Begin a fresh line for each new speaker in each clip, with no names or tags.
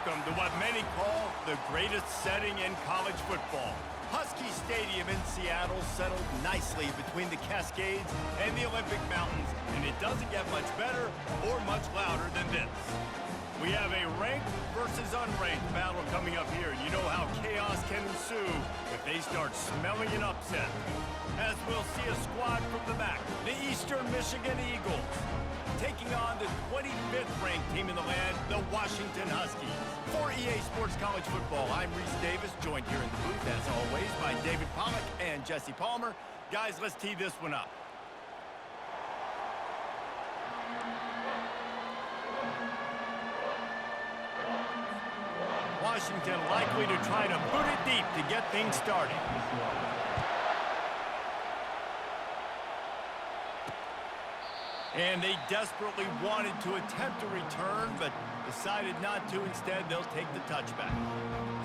welcome to what many call the greatest setting in college football. Husky Stadium in Seattle settled nicely between the Cascades and the Olympic Mountains, and it doesn't get much better or much louder than this. We have a ranked versus unranked battle coming up here. You know how chaos can ensue if they start smelling an upset. As we'll see a squad from the back, the Eastern Michigan Eagles, taking on the 25th ranked team in the land, the Washington Huskies. For EA Sports College Football, I'm Reese Davis, joined here in the booth, as always, by David Pollack and Jesse Palmer. Guys, let's tee this one up. Washington likely to try to boot it deep to get things started. And they desperately wanted to attempt a return, but decided not to. Instead, they'll take the touchback.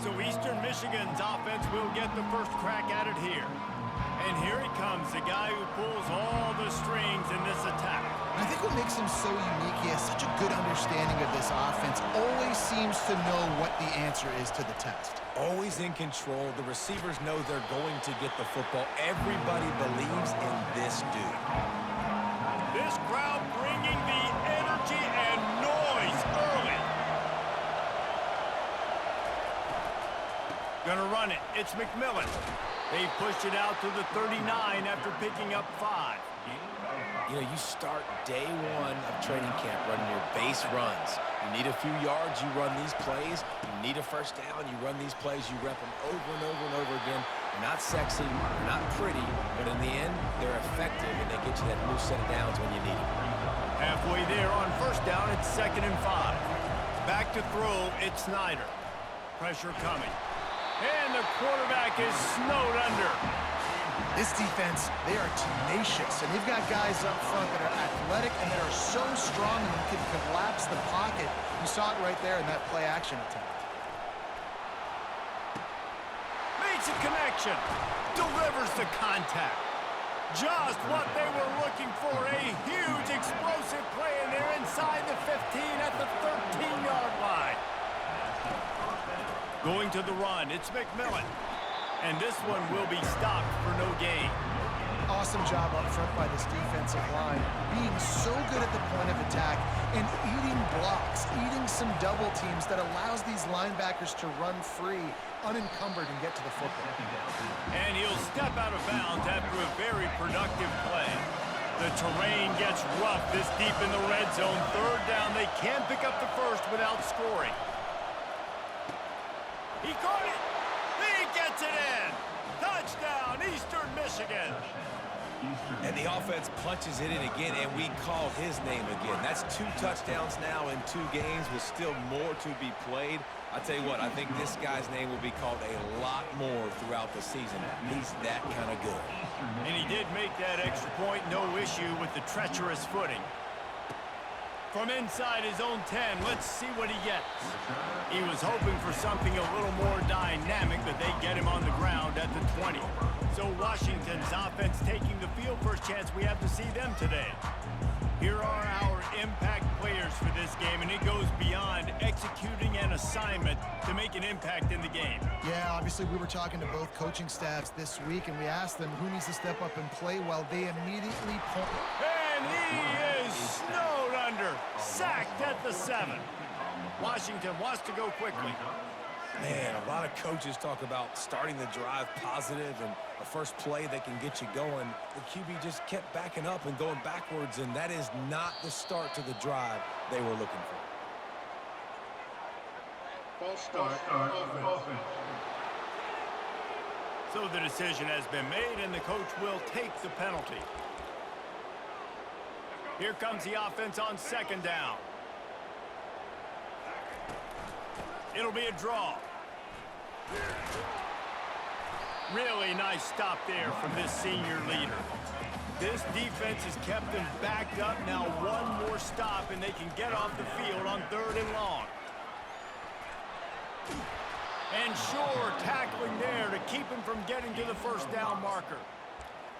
So Eastern Michigan's offense will get the first crack at it here. And here he comes, the guy who pulls all the strings in this attack.
I think what makes him so unique, he has such a good understanding of this offense, always seems to know what the answer is to the test.
Always in control. The receivers know they're going to get the football. Everybody believes in this dude.
This crowd bringing the energy and noise early. Gonna run it. It's McMillan. They pushed it out to the 39 after picking up 5.
You know, you start day one of training camp running your base runs. You need a few yards, you run these plays. You need a first down, you run these plays. You rep them over and over and over again. They're not sexy, they're not pretty, but in the end, they're effective, and they get you that new set of downs when you need them.
Halfway there on first down, it's 2nd and 5. Back to throw, it's Snyder. Pressure coming. And the quarterback is snowed under.
This defense, they are tenacious, and they've got guys up front that are athletic and that are so strong and can collapse the pocket. You saw it right there in that play-action attempt.
Makes a connection. Delivers the contact. Just what they were looking for. A huge explosive play, and they're inside the 15 at the 13-yard line. Going to the run, it's McMillan. And this one will be stopped for no gain.
Awesome job up front by this defensive line, being so good at the point of attack and eating blocks, eating some double teams that allows these linebackers to run free, unencumbered, and get to the football.
And he'll step out of bounds after a very productive play. The terrain gets rough this deep in the red zone. 3rd down, they can't pick up the first without scoring. He caught it. He gets it in. Touchdown, Eastern Michigan.
And the offense punches it in again, and we call his name again. That's 2 touchdowns now in 2 games with still more to be played. I tell you what, I think this guy's name will be called a lot more throughout the season. He's that kind of good.
And he did make that extra point, no issue with the treacherous footing. From inside his own 10, let's see what he gets. He was hoping for something a little more dynamic, but they get him on the ground at the 20. So Washington's offense taking the field. First chance we have to see them today. Here are our impact players for this game, and it goes beyond executing an assignment to make an impact in the game.
Yeah, obviously we were talking to both coaching staffs this week, and we asked them who needs to step up and play well. They immediately point.
And he is snowed under, sacked at the 7. Washington wants to go quickly.
Man, a lot of coaches talk about starting the drive positive and a first play that can get you going. The QB just kept backing up and going backwards, and that is not the start to the drive they were looking for.
False start offense.
So the decision has been made, and the coach will take the penalty. Here comes the offense on 2nd down. It'll be a draw. Really nice stop there from this senior leader. This defense has kept them backed up. Now one more stop, and they can get off the field on 3rd and long. And sure, tackling there to keep him from getting to the first down marker.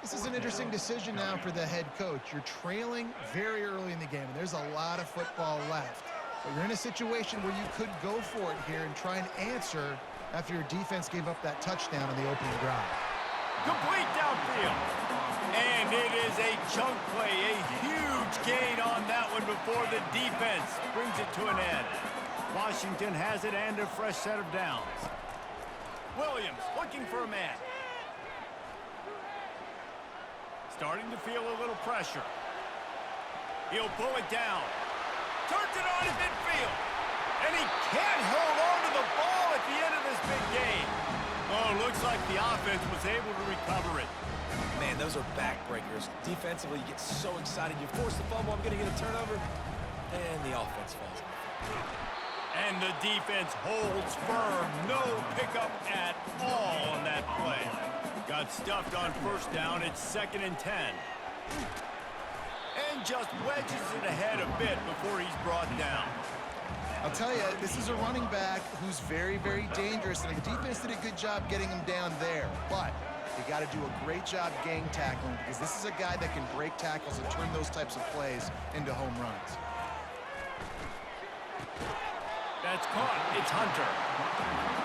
This is an interesting decision now for the head coach. You're trailing very early in the game, and there's a lot of football left. But you're in a situation where you could go for it here and try and answer after your defense gave up that touchdown on the opening drive.
Complete downfield. And it is a chunk play, a huge gain on that one before the defense brings it to an end. Washington has it and a fresh set of downs. Williams looking for a man. Starting to feel a little pressure. He'll pull it down. Turns it on in midfield. And he can't hold on to the ball at the end of this big game. Oh, looks like the offense was able to recover it.
Man, those are backbreakers. Defensively, you get so excited. You force the fumble, I'm going to get a turnover, and the offense falls.
And the defense holds firm. No pickup at all on that play. Got stuffed on first down. It's 2nd and 10. And just wedges it ahead a bit before he's brought down.
I'll tell you, this is a running back who's very, very dangerous, and the defense did a good job getting him down there. But you got to do a great job gang tackling because this is a guy that can break tackles and turn those types of plays into home runs.
That's caught. It's Hunter.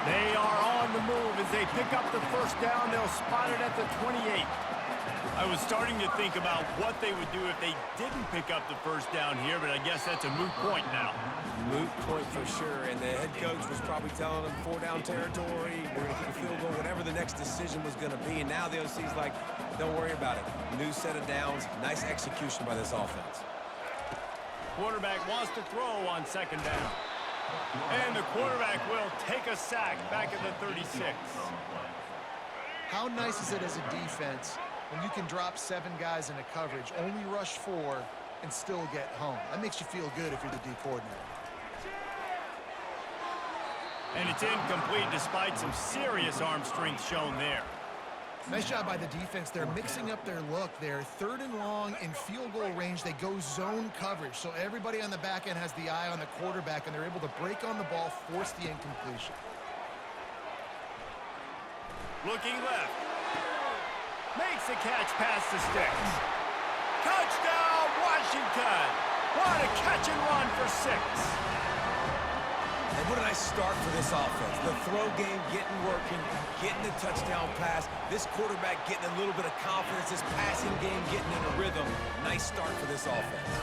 They are on the move as they pick up the first down. They'll spot it at the 28. I was starting to think about what they would do if they didn't pick up the first down here, but I guess that's a moot point now.
Moot point for sure, and the head coach was probably telling them 4-down territory, we're going to kick a field goal, whatever the next decision was going to be, and now the OC's like, don't worry about it. New set of downs, nice execution by this offense.
Quarterback wants to throw on 2nd down. And the quarterback will take a sack back at the 36.
How nice is it as a defense when you can drop 7 guys into coverage, only rush 4, and still get home? That makes you feel good if you're the D coordinator.
And it's incomplete despite some serious arm strength shown there.
Nice job by the defense. They're mixing up their look. They're 3rd and long in field goal range. They go zone coverage. So everybody on the back end has the eye on the quarterback, and they're able to break on the ball, force the incompletion.
Looking left. Makes the catch past the sticks. Touchdown, Washington! What a catch and run for 6.
And what a nice start for this offense. The throw game getting working, getting the touchdown pass. This quarterback getting a little bit of confidence. This passing game getting in a rhythm. Nice start for this offense.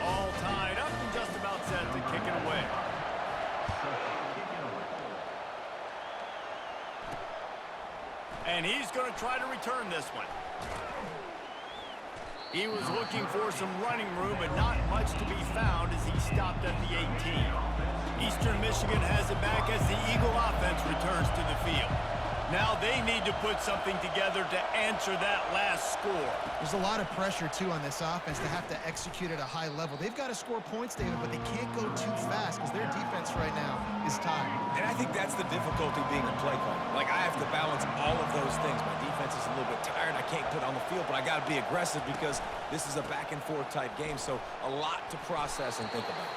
All tied up and just about set to kick it away. And he's going to try to return this one. He was looking for some running room, but not much to be found as he stopped at the 18. Eastern Michigan has it back as the Eagle offense returns to the field. Now they need to put something together to answer that last score.
There's a lot of pressure, too, on this offense to have to execute at a high level. They've got to score points, David, but they can't go too fast because their defense right now is tired.
And I think that's the difficulty being a play caller. Like, I have to balance all of those things. My defense is a little bit tired. I can't put on the field, but I got to be aggressive because this is a back-and-forth type game, so a lot to process and think about.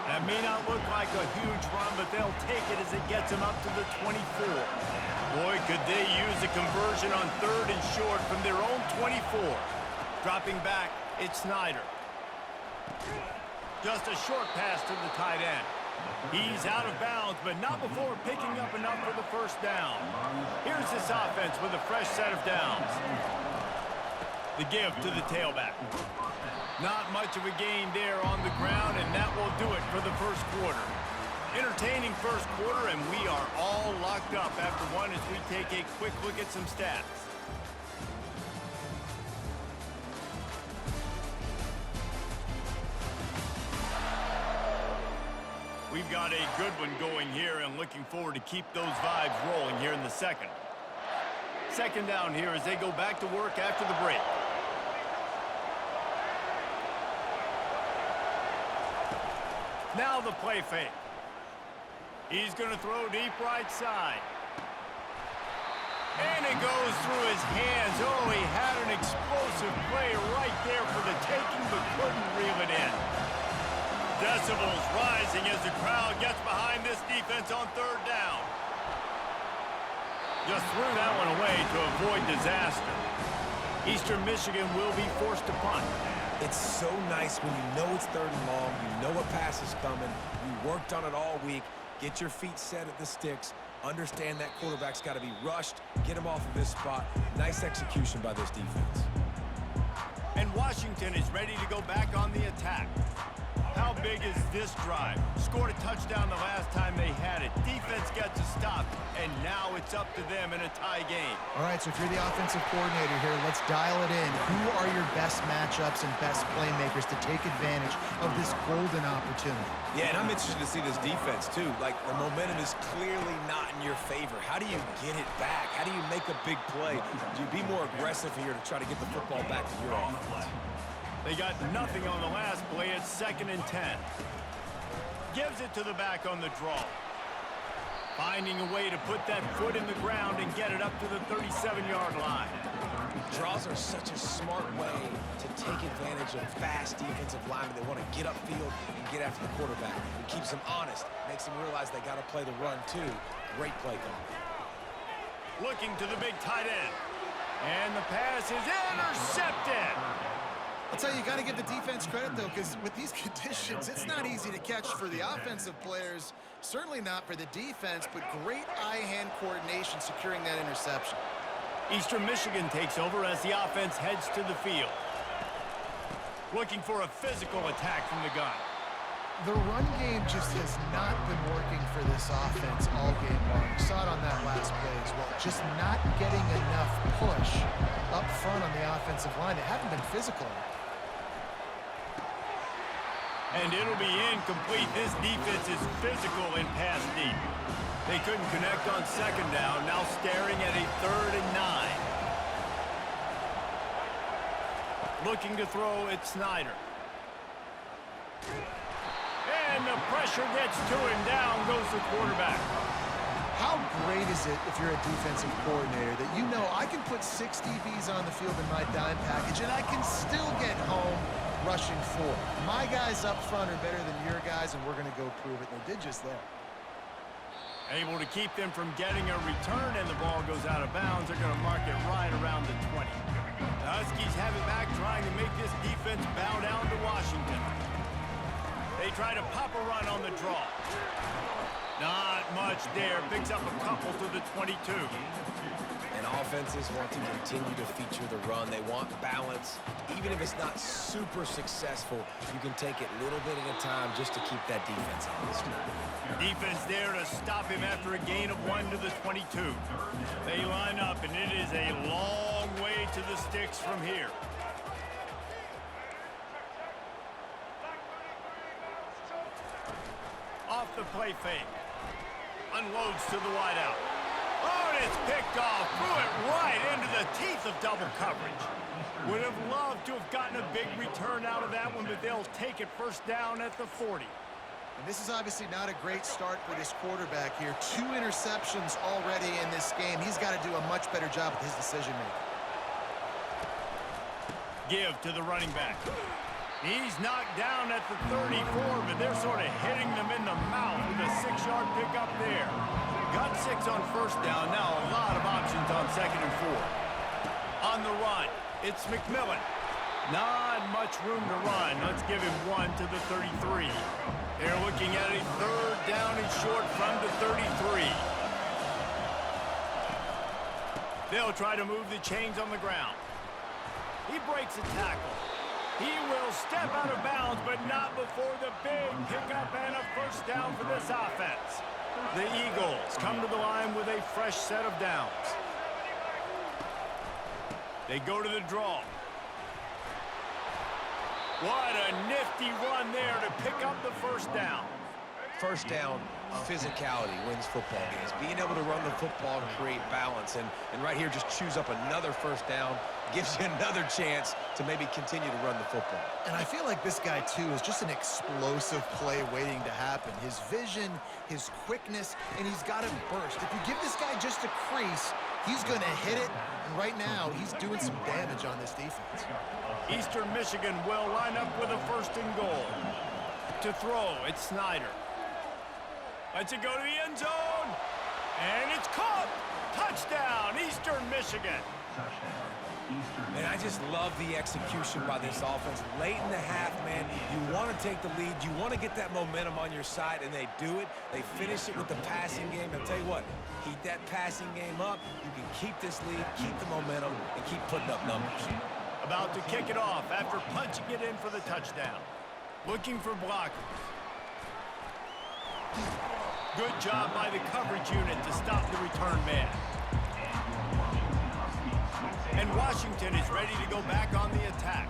That may not look like a huge run, but they'll take it as it gets them up to the 24. Boy, could they use a conversion on 3rd and short from their own 24. Dropping back, it's Snyder. Just a short pass to the tight end. He's out of bounds, but not before picking up enough for the first down. Here's this offense with a fresh set of downs. The give to the tailback. Not much of a gain there on the ground, and that will do it for the first quarter. Entertaining first quarter, and we are all locked up after one as we take a quick look at some stats. We've got a good one going here and looking forward to keep those vibes rolling here in the second. 2nd down here as they go back to work after the break. Now the play fake. He's going to throw deep right side. And it goes through his hands. Oh, he had an explosive play right there for the taking, but couldn't reel it in. Decibels rising as the crowd gets behind this defense on 3rd down. Just threw that one away to avoid disaster. Eastern Michigan will be forced to punt.
It's so nice when you know it's 3rd and long, you know a pass is coming, you worked on it all week, get your feet set at the sticks, understand that quarterback's got to be rushed, get him off of this spot. Nice execution by this defense.
And Washington is ready to go back on the attack. How big is this drive? Scored a touchdown the last time they had it. Defense gets a stop, and now it's up to them in a tie game.
All right, so if you're the offensive coordinator here, let's dial it in. Who are your best matchups and best playmakers to take advantage of this golden opportunity?
Yeah, and I'm interested to see this defense, too. Like, the momentum is clearly not in your favor. How do you get it back? How do you make a big play? Do you be more aggressive here to try to get the football back to your offense?
They got nothing on the last play. It's 2nd and 10. Gives it to the back on the draw. Finding a way to put that foot in the ground and get it up to the 37-yard line.
Draws are such a smart way to take advantage of fast defensive linemen. They want to get upfield and get after the quarterback. It keeps them honest, makes them realize they got to play the run too. Great play call.
Looking to the big tight end. And the pass is intercepted.
I'll tell you, you got to give the defense credit, though, because with these conditions, it's not easy to catch for the offensive players, certainly not for the defense, but great eye-hand coordination securing that interception.
Eastern Michigan takes over as the offense heads to the field. Looking for a physical attack from the gun.
The run game just has not been working for this offense all game long. You saw it on that last play as well. Just not getting enough push up front on the offensive line. They haven't been physical.
And it'll be incomplete. This defense is physical in pass deep. They couldn't connect on 2nd down. Now staring at a 3rd and 9. Looking to throw at Snyder. And the pressure gets to him. Down goes the quarterback.
How great is it if you're a defensive coordinator that you know I can put 6 DBs on the field in my dime package and I can still get home rushing 4. My guys up front are better than your guys, and we're going to go prove it. They did just that.
Able to keep them from getting a return, and the ball goes out of bounds. They're going to mark it right around the 20. The Huskies have it back, trying to make this defense bow down to Washington. They try to pop a run on the draw. Not much there. Picks up a couple to the 22.
And offenses want to continue to feature the run. They want balance. Even if it's not super successful, you can take it little bit at a time just to keep that defense honest.
Defense there to stop him after a gain of 1 to the 22. They line up, and it is a long way to the sticks from here. Off the play fake. Unloads to the wideout. Oh, and it's picked off. Threw it right into the teeth of double coverage. Would have loved to have gotten a big return out of that one, but they'll take it 1st down at the 40.
And this is obviously not a great start for this quarterback here. 2 interceptions already in this game. He's got to do a much better job with his decision-making.
Give to the running back. He's knocked down at the 34, but they're sort of hitting them in the mouth with a 6-yard pickup there. Got 6 on 1st down. Now a lot of options on 2nd and 4. On the run, it's McMillan. Not much room to run. Let's give him 1 to the 33. They're looking at a 3rd down and short from the 33. They'll try to move the chains on the ground. He breaks a tackle. He will step out of bounds, but not before the big pickup and a 1st down for this offense. The Eagles come to the line with a fresh set of downs. They go to the draw. What a nifty run there to pick up the 1st down.
1st down, physicality wins football games. Being able to run the football and create balance. And right here, just choose up another 1st down. Gives you another chance to maybe continue to run the football.
And I feel like this guy, too, is just an explosive play waiting to happen. His vision, his quickness, and he's got to burst. If you give this guy just a crease, he's going to hit it. And right now, he's doing some damage on this defense.
Eastern Michigan will line up with a 1st and goal. To throw, it's Snyder. Lets it go to the end zone. And it's caught. Touchdown, Eastern Michigan.
Man, I just love the execution by this offense. Late in the half, man, you want to take the lead. You want to get that momentum on your side, and they do it. They finish it with the passing game. I'll tell you what, keep that passing game up. You can keep this lead, keep the momentum, and keep putting up numbers.
About to kick it off after punching it in for the touchdown. Looking for blockers. Good job by the coverage unit to stop the return man. And Washington is ready to go back on the attack.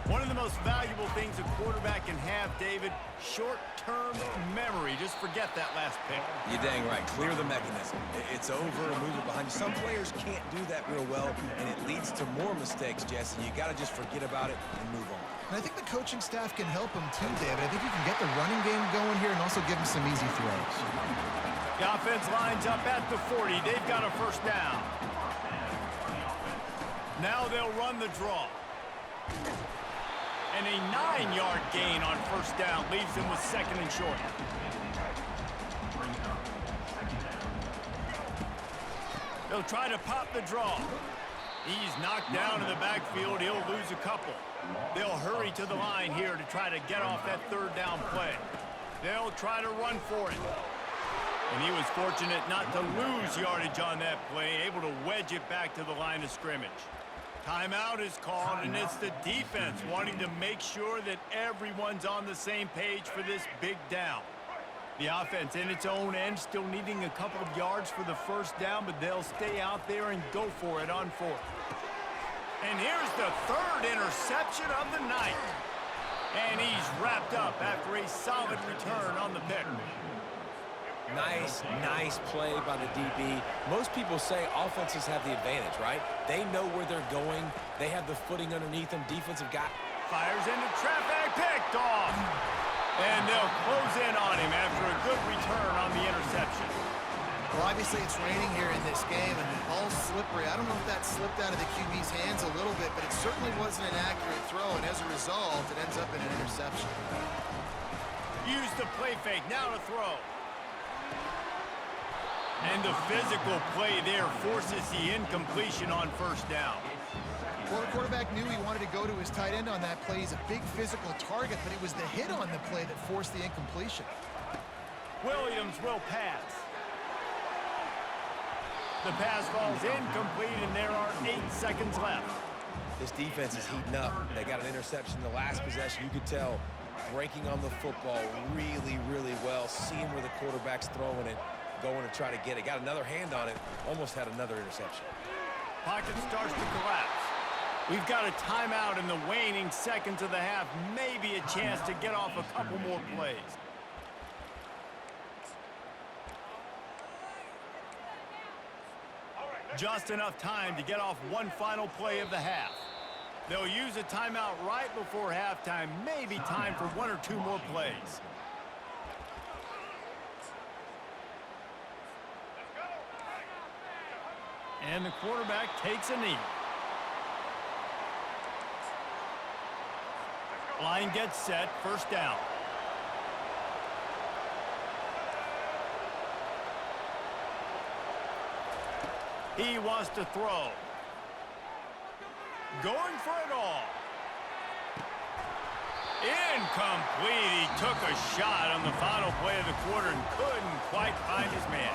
One of the most valuable things a quarterback can have, David, short-term memory. Just forget that last pick.
You're dang right. Clear the mechanism. It's over and move it behind you. Some players can't do that real well, and it leads to more mistakes, Jesse. You got to just forget about it and move on.
And I think the coaching staff can help him too, David. I think you can get the running game going here and also give him some easy throws.
The offense lines up at the 40. They've got a first down. Now they'll run the draw. And a 9-yard gain on first down leaves them with second and short. They'll try to pop the draw. He's knocked down in the backfield. He'll lose a couple. They'll hurry to the line here to try to get off that third down play. They'll try to run for it. And he was fortunate not to lose yardage on that play, able to wedge it back to the line of scrimmage. Timeout is called, and it's the defense wanting to make sure that everyone's on the same page for this big down. The offense in its own end still needing a couple of yards for the first down, but they'll stay out there and go for it on fourth. And here's the third interception of the night. And he's wrapped up after a solid return on the pick.
Nice play by the DB. Most people say offenses have the advantage, right? They know where they're going. They have the footing underneath them. Defensive guy
fires into traffic, picked off. And they'll close in on him after a good return on the interception.
Well, obviously it's raining here in this game, and the ball's slippery. I don't know if that slipped out of the QB's hands a little bit, but it certainly wasn't an accurate throw, and as a result, it ends up in an interception.
Use the play fake, now to throw. And the physical play there forces the incompletion on first down.
Well, the quarterback knew he wanted to go to his tight end on that play. He's a big physical target, but it was the hit on the play that forced the incompletion.
Williams will pass. The pass falls incomplete, and there are 8 seconds left.
This defense is heating up. They got an interception in the last possession. You could tell breaking on the football really well, seeing where the quarterback's throwing it, going to try to get it. Got another hand on it, almost had another interception.
Pocket starts to collapse. We've got a timeout in the waning seconds of the half. Maybe a chance to get off a couple more plays. Just enough time to get off one final play of the half. They'll use a timeout right before halftime. Maybe time for 1 or 2 more plays. And the quarterback takes a knee. Line gets set, first down. He wants to throw. Going for it all. Incomplete. He took a shot on the final play of the quarter and couldn't quite find his man.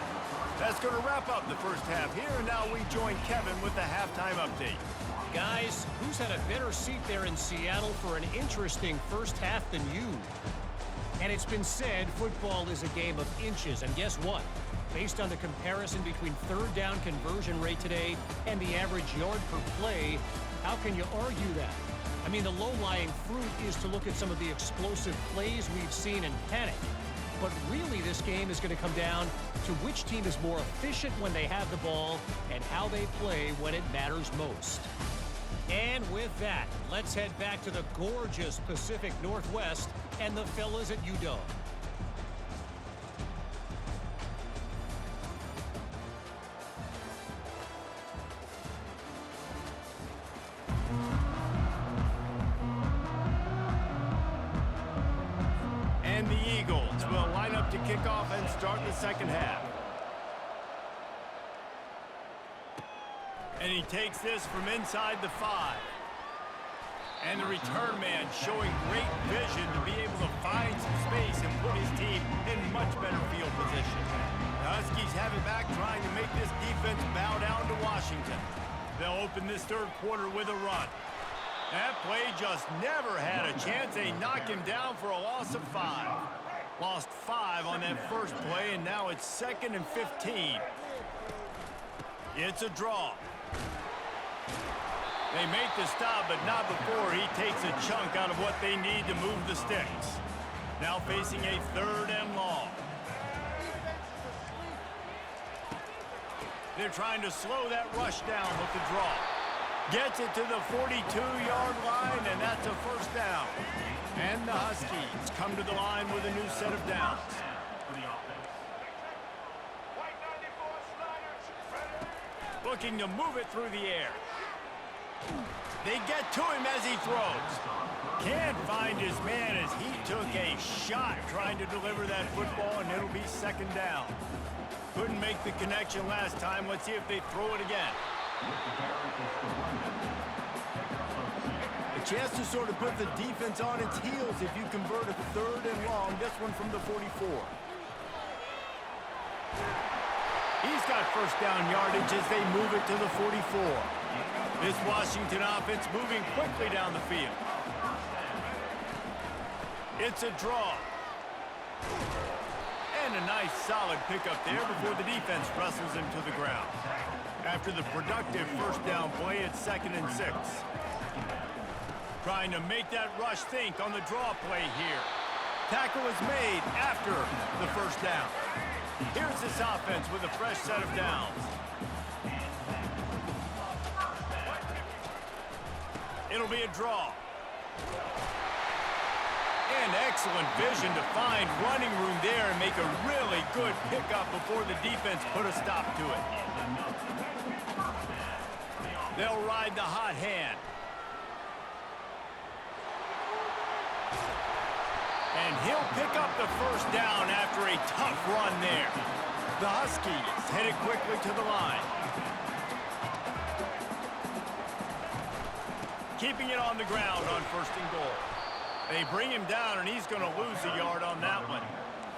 That's going to wrap up the first half here, and now we join Kevin with the halftime update.
Guys, who's had a better seat there in Seattle for an interesting first half than you? And it's been said football is a game of inches, and guess what? Based on the comparison between third down conversion rate today and the average yard per play, how can you argue that? I mean, the low-lying fruit is to look at some of the explosive plays we've seen and panic. But really, this game is going to come down to which team is more efficient when they have the ball and how they play when it matters most. And with that, let's head back to the gorgeous Pacific Northwest and the fellas at UW.
And the Eagles will line up to kick off and start the second half. And he takes this from inside the 5. And the return man showing great vision to be able to find some space and put his team in much better field position. The Huskies have it back, trying to make this defense bow down to Washington. They'll open this third quarter with a run. That play just never had a chance. They knock him down for a loss of 5. Lost 5 on that first play, and now it's 2nd and 15. It's a draw. They make the stop, but not before he takes a chunk out of what they need to move the sticks. Now facing a 3rd and long. They're trying to slow that rush down with the draw. Gets it to the 42-yard line, and that's a first down. And the Huskies come to the line with a new set of downs. Looking to move it through the air. They get to him as he throws. Can't find his man as he took a shot trying to deliver that football, and it'll be 2nd down. Couldn't make the connection last time. Let's see if they throw it again. A chance to sort of put the defense on its heels if you convert a 3rd and long. This one from the 44. He's got first down yardage as they move it to the 44. This Washington offense moving quickly down the field. It's a draw. And a nice solid pickup there before the defense wrestles him to the ground. After the productive first down play, it's 2nd and 6. Trying to make that rush think on the draw play here. Tackle is made after the first down. Here's this offense with a fresh set of downs. It'll be a draw. And excellent vision to find running room there and make a really good pickup before the defense put a stop to it. They'll ride the hot hand. And he'll pick up the first down after a tough run there. The Huskies headed quickly to the line. Keeping it on the ground on 1st and goal. They bring him down, and he's going to lose a yard on that one.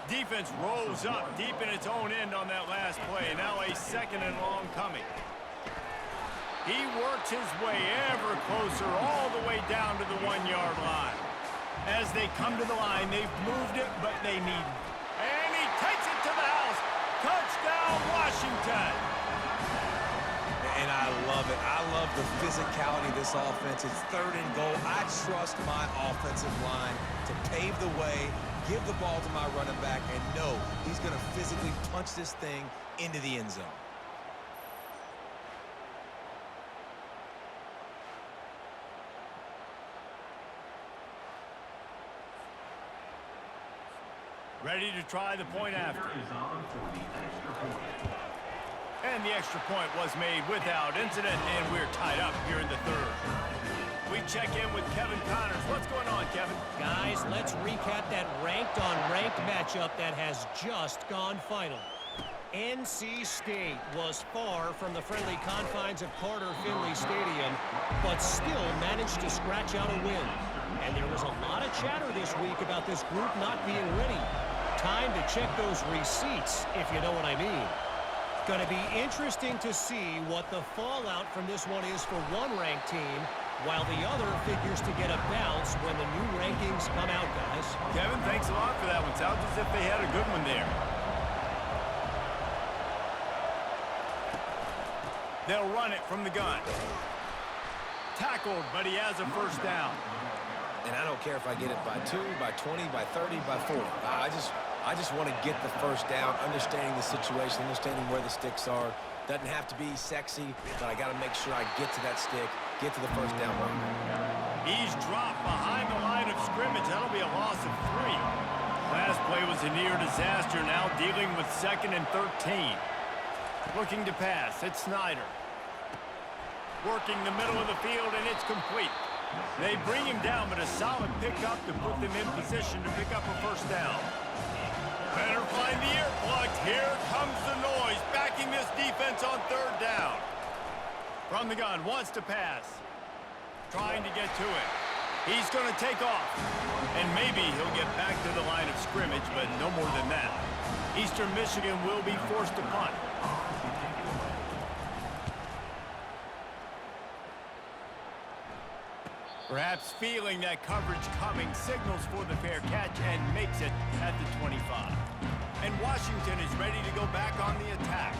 Defense rolls up deep in its own end on that last play. Now a 2nd and long coming. He works his way ever closer all the way down to the 1-yard line. As they come to the line, they've moved it, but they need it. And he takes it to the house. Touchdown, Washington.
And I love it. I love the physicality of this offense. It's 3rd and goal. I trust my offensive line to pave the way, give the ball to my running back, and know he's going to physically punch this thing into the end zone.
Ready to try the point after. And the extra point was made without incident, and we're tied up here in the 3rd. We check in with Kevin Connors. What's going on, Kevin?
Guys, let's recap that ranked-on-ranked matchup that has just gone final. NC State was far from the friendly confines of Carter Finley Stadium, but still managed to scratch out a win. And there was a lot of chatter this week about this group not being ready. Time to check those receipts, if you know what I mean. Going to be interesting to see what the fallout from this one is for one ranked team, while the other figures to get a bounce when the new rankings come out, guys.
Kevin, thanks a lot for that one. Sounds as if they had a good one there. They'll run it from the gun. Tackled, but he has a first down.
And I don't care if I get it by 2, by 20, by 30, by 40. I just want to get the first down, understanding the situation, understanding where the sticks are. Doesn't have to be sexy, but I got to make sure I get to that stick, get to the first down run.
He's dropped behind the line of scrimmage. That'll be a loss of 3. Last play was a near disaster, now dealing with 2nd and 13. Looking to pass, it's Snyder. Working the middle of the field, and it's complete. They bring him down, but a solid pickup to put them in position to pick up a first down. Better find the earplugs. Here comes the noise, backing this defense on 3rd down. From the gun, wants to pass. Trying to get to it. He's going to take off. And maybe he'll get back to the line of scrimmage, but no more than that. Eastern Michigan will be forced to punt. Perhaps feeling that coverage coming, signals for the fair catch and makes it at the 25. And Washington is ready to go back on the attack.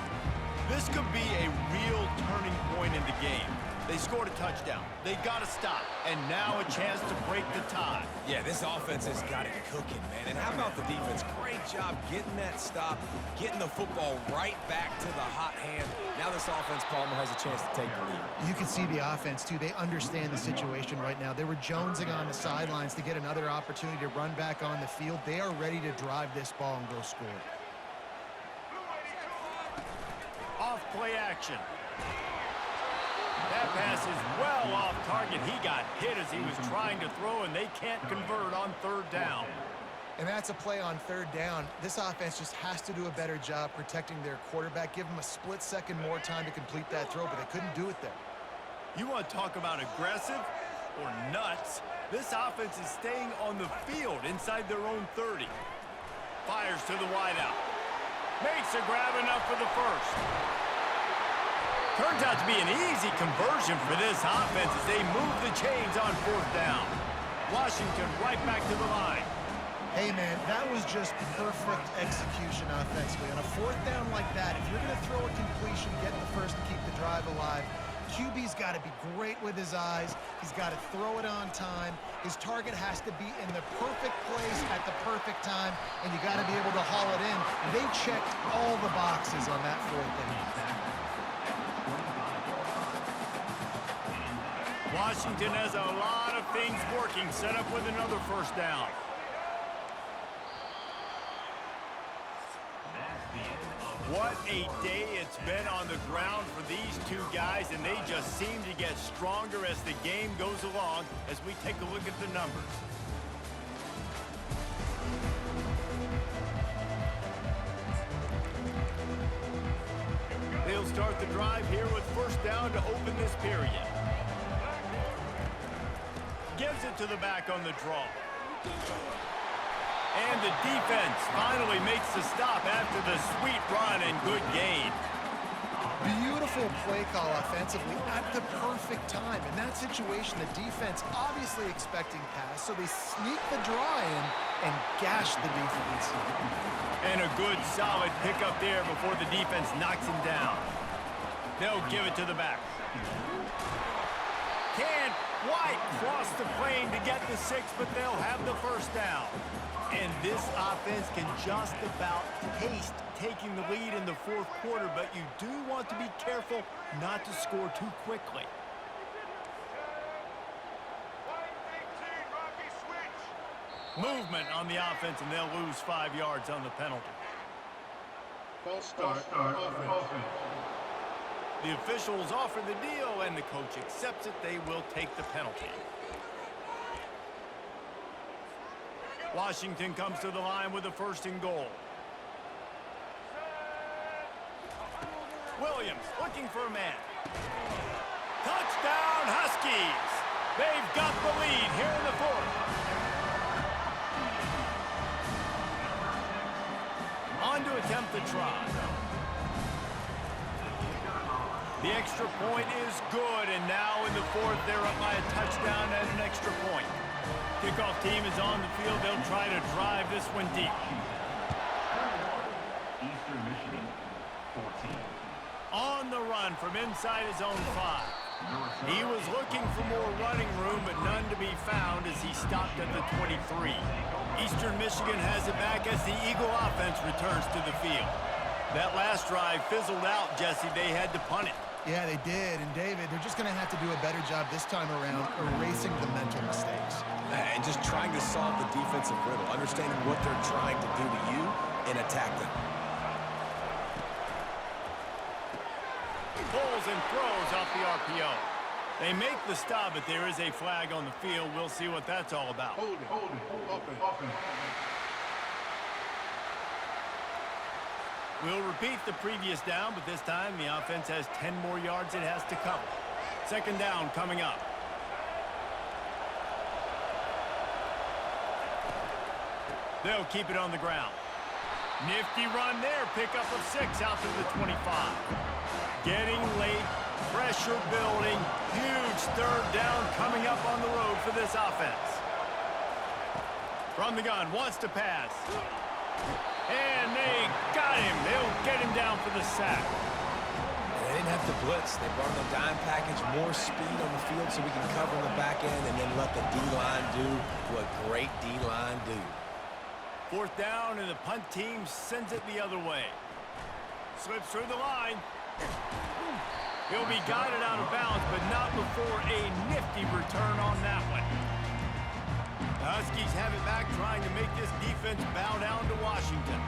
This could be a real turning point in the game. They scored a touchdown. They got to stop. And now a chance to break the tie.
Yeah, this offense has got it cooking, man. And how about the defense? Great job getting that stop, getting the football right back to the hot hand. Now this offense, Palmer, has a chance to take the lead.
You can see the offense, too. They understand the situation right now. They were jonesing on the sidelines to get another opportunity to run back on the field. They are ready to drive this ball and go score.
Off play action. That pass is well off target. He got hit as he was trying to throw, and they can't convert on third down.
And that's a play on third down. This offense just has to do a better job protecting their quarterback. Give him a split second more time to complete that throw, but they couldn't do it there.
You want to talk about aggressive or nuts? This offense is staying on the field inside their own 30. Fires to the wideout. Makes a grab enough for the first. Turns out to be an easy conversion for this offense as they move the chains on fourth down. Washington right back to the line.
Hey, man, that was just perfect execution offensively. On a fourth down like that, if you're going to throw a completion, get the first to keep the drive alive, QB's got to be great with his eyes. He's got to throw it on time. His target has to be in the perfect place at the perfect time, and you got to be able to haul it in. They checked all the boxes on that fourth down.
Washington has a lot of things working, set up with another first down. What a day it's been on the ground for these two guys, and they just seem to get stronger as the game goes along as we take a look at the numbers. They'll start the drive here with first down to open this period. Gives it to the back on the draw. And the defense finally makes the stop after the sweet run and good gain.
Beautiful play call offensively at the perfect time. In that situation, the defense obviously expecting pass, so they sneak the draw in and gash the defense.
And a good solid pickup there before the defense knocks him down. They'll give it to the back. Can't quite cross the plane to get the 6, but they'll have the first down. And this offense can just about taste taking the lead in the fourth quarter, but you do want to be careful not to score too quickly. Movement on the offense, and they'll lose 5 yards on the penalty.
False start, offense.
The officials offer the deal, and the coach accepts it. They will take the penalty. Washington comes to the line with a first and goal. Williams looking for a man. Touchdown, Huskies! They've got the lead here in the fourth. On to attempt the try. The extra point is good, and now in the fourth, they're up by a touchdown and an extra point. Kickoff team is on the field. They'll try to drive this one deep.
Eastern Michigan, 14.
On the run from inside his own 5. He was looking for more running room, but none to be found as he stopped at the 23. Eastern Michigan has it back as the Eagle offense returns to the field. That last drive fizzled out, Jesse. They had to punt it.
Yeah, they did. And, David, they're just going to have to do a better job this time around erasing the mental mistakes.
And just trying to solve the defensive riddle, understanding what they're trying to do to you and attack them.
Pulls and throws off the RPO. They make the stop, but there is a flag on the field. We'll see what that's all about.
Hold it, offense.
We'll repeat the previous down, but this time the offense has 10 more yards it has to cover. Second down coming up. They'll keep it on the ground. Nifty run there. Pickup of 6 out to the 25. Getting late. Pressure building. Huge third down coming up on the road for this offense. From the gun. Wants to pass. And they got him. They'll get him down for the sack.
They didn't have to blitz. They brought in the dime package, more speed on the field so we can cover on the back end and then let the D-line do what great D-line do.
Fourth down, and the punt team sends it the other way. Slips through the line. He'll be guided out of bounds, but not before a nifty return on that one. The Huskies have it back, trying to make this defense bow down to Washington.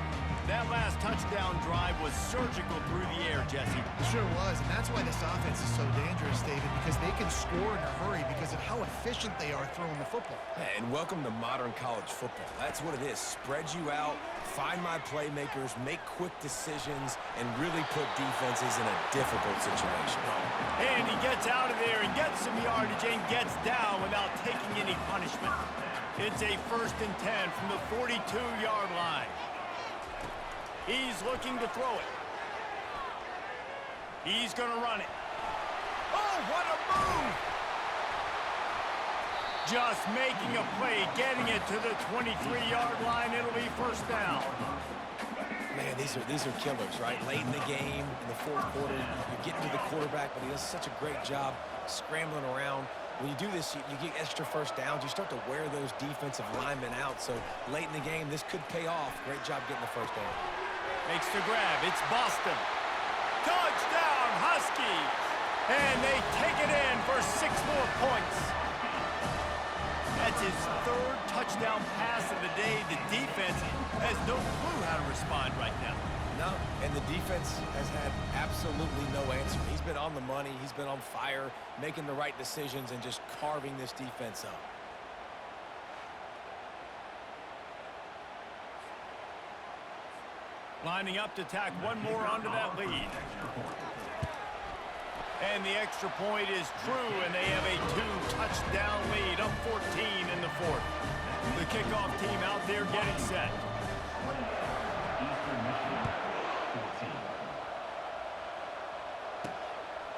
That last touchdown drive was surgical through the air, Jesse.
It sure was, and that's why this offense is so dangerous, David, because they can score in a hurry because of how efficient they are throwing the football.
And welcome to modern college football. That's what it is. Spread you out, find my playmakers, make quick decisions, and really put defenses in a difficult situation.
And he gets out of there and gets some yardage and gets down without taking any punishment. It's a 1st and 10 from the 42-yard line. He's looking to throw it. He's going to run it. Oh, what a move! Just making a play, getting it to the 23-yard line. It'll be first down.
Man, these are killers, right? Late in the game, in the fourth quarter, you're getting to the quarterback, but he does such a great job scrambling around. When you do this, you get extra first downs. You start to wear those defensive linemen out. So late in the game, this could pay off. Great job getting the first down.
Makes the grab. It's Boston. Touchdown, Huskies! And they take it in for 6 more points. That's his 3rd touchdown pass of the day. The defense has no clue how to respond right now.
No, and the defense has had absolutely no answer. He's been on the money. He's been on fire, making the right decisions and just carving this defense up.
Lining up to tack one more onto that lead. And the extra point is true, and they have a 2-touchdown lead, up 14 in the 4th. The kickoff team out there getting set.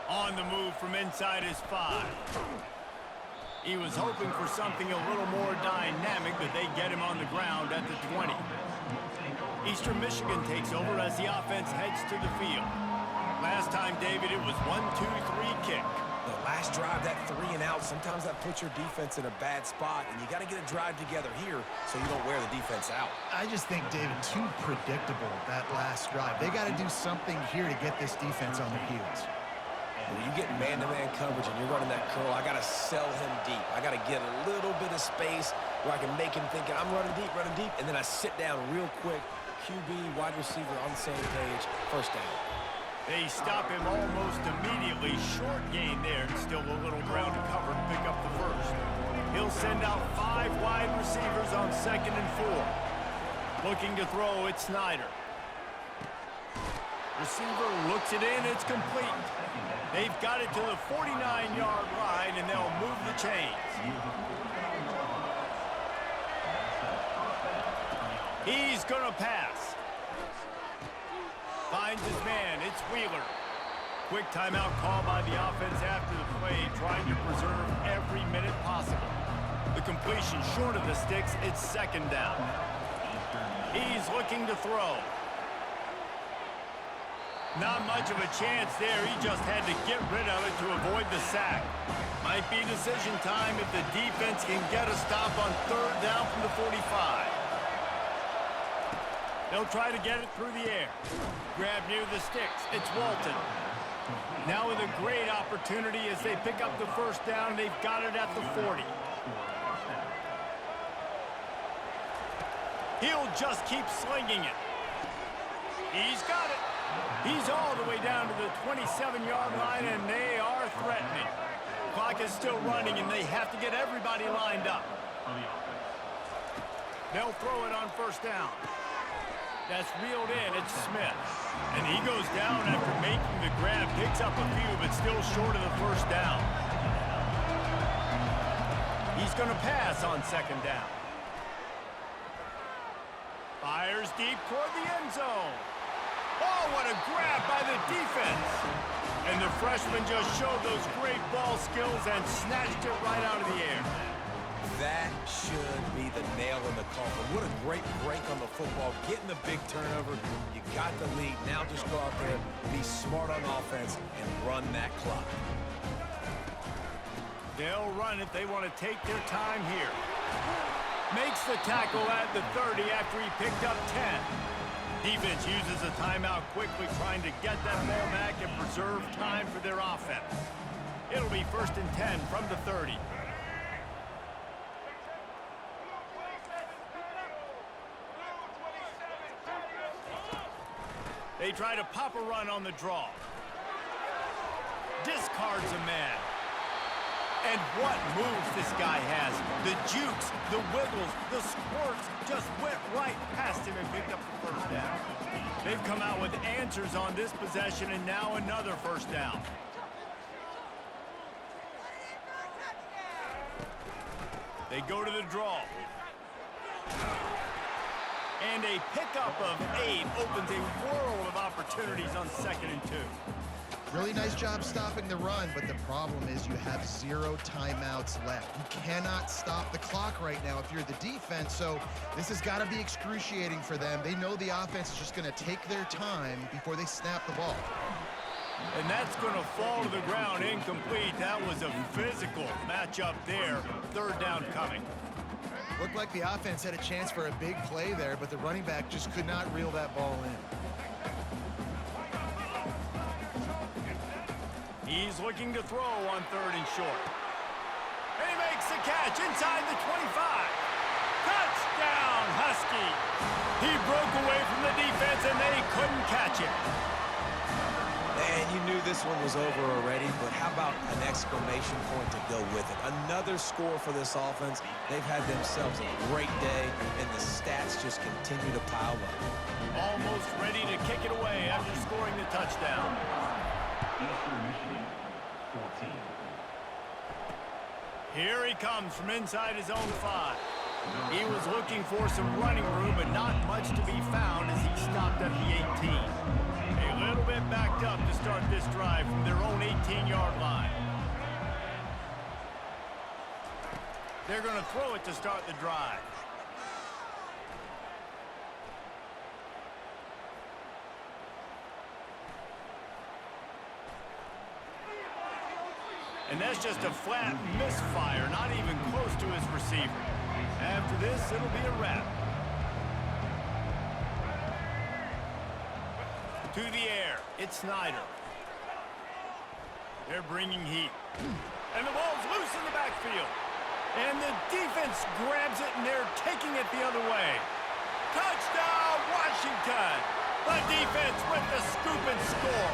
On the move from inside his 5. He was hoping for something a little more dynamic, but they get him on the ground at the 20. Eastern Michigan takes over as the offense heads to the field. Last time, David, it was 1-2-3 kick.
The last drive, that 3 and out, sometimes that puts your defense in a bad spot, and you got to get a drive together here so you don't wear the defense out.
I just think, David, too predictable, that last drive. They got to do something here to get this defense on their heels.
When you get man-to-man coverage and you're running that curl, I got to sell him deep. I got to get a little bit of space where I can make him think I'm running deep, and then I sit down real quick. QB, wide receiver on the same page, first down.
They stop him almost immediately. Short gain there. Still a little ground to cover to pick up the first. He'll send out 5 wide receivers on 2nd and 4. Looking to throw, it's Snyder. Receiver looks it in, it's complete. They've got it to the 49-yard line, and they'll move the chains. He's going to pass. Finds his man. It's Wheeler. Quick timeout call by the offense after the play, trying to preserve every minute possible. The completion short of the sticks. It's 2nd down. He's looking to throw. Not much of a chance there. He just had to get rid of it to avoid the sack. Might be decision time if the defense can get a stop on 3rd down from the 45. They'll try to get it through the air. Grab near the sticks. It's Walton. Now with a great opportunity as they pick up the first down. They've got it at the 40. He'll just keep slinging it. He's got it. He's all the way down to the 27-yard line, and they are threatening. Clock is still running, and they have to get everybody lined up. They'll throw it on 1st down. That's reeled in. It's Smith. And he goes down after making the grab. Picks up a few, but still short of the first down. He's going to pass on second down. Fires deep toward the end zone. Oh, what a grab by the defense. And the freshman just showed those great ball skills and snatched it right out of the air.
That should be the nail in the coffin. What a great break on the football. Getting the big turnover. You got the lead. Now just go out there, be smart on offense, and run that clock.
They'll run it. They want to take their time here. Makes the tackle at the 30 after he picked up 10. Defense uses a timeout quickly, trying to get that ball back and preserve time for their offense. It'll be 1st and 10 from the 30. They try to pop a run on the draw. Discards a man. And what moves this guy has. The jukes, the wiggles, the squirts just went right past him and picked up the first down. They've come out with answers on this possession, and now another first down. They go to the draw. And a pickup of 8 opens a world of opportunities on 2nd and 2.
Really nice job stopping the run, but the problem is you have 0 timeouts left. You cannot stop the clock right now if you're the defense, so this has got to be excruciating for them. They know the offense is just going to take their time before they snap the ball.
And that's going to fall to the ground incomplete. That was a physical matchup there. 3rd down coming.
Looked like the offense had a chance for a big play there, but the running back just could not reel that ball in.
He's looking to throw on 3rd and short. And he makes the catch inside the 25. Touchdown, Huskies. He broke away from the defense, and they couldn't catch him.
Man, you knew this one was over already, but how about an exclamation point to go with it? Another score for this offense. They've had themselves a great day, and the stats just continue to pile up.
Almost ready to kick it away after scoring the touchdown.
Eastern Michigan, 14.
Here he comes from inside his own 5. He was looking for some running room, but not much to be found as he stopped at the 18. A little bit backed up to start this drive from their own 18-yard line. They're going to throw it to start the drive. And that's just a flat misfire, not even close to his receiver. After this, it'll be a wrap. To the air, it's Snyder. They're bringing heat. And the ball's loose in the backfield. And the defense grabs it, and they're taking it the other way. Touchdown, Washington! The defense with the scoop and score.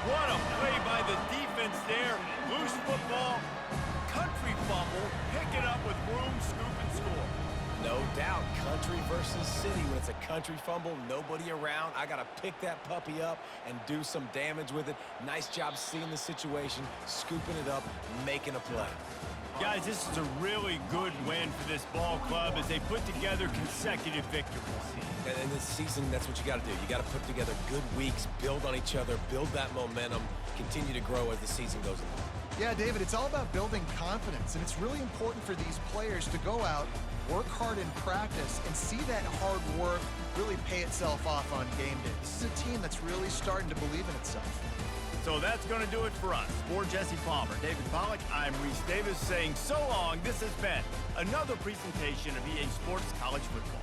What a play by the defense there. Loose football, country fumble, pick it up with room, scoop, and score.
No doubt, country versus city. When it's a country fumble, nobody around. I got to pick that puppy up and do some damage with it. Nice job seeing the situation, scooping it up, making a play.
Guys, this is a really good win for this ball club as they put together consecutive victories.
And in this season, that's what you got to do. You got to put together good weeks, build on each other, build that momentum, continue to grow as the season goes along.
Yeah, David, it's all about building confidence, and it's really important for these players to go out, work hard in practice, and see that hard work really pay itself off on game day. This is a team that's really starting to believe in itself.
So that's going to do it for us. For Jesse Palmer, David Pollack, I'm Reese Davis saying so long. This has been another presentation of EA Sports College Football.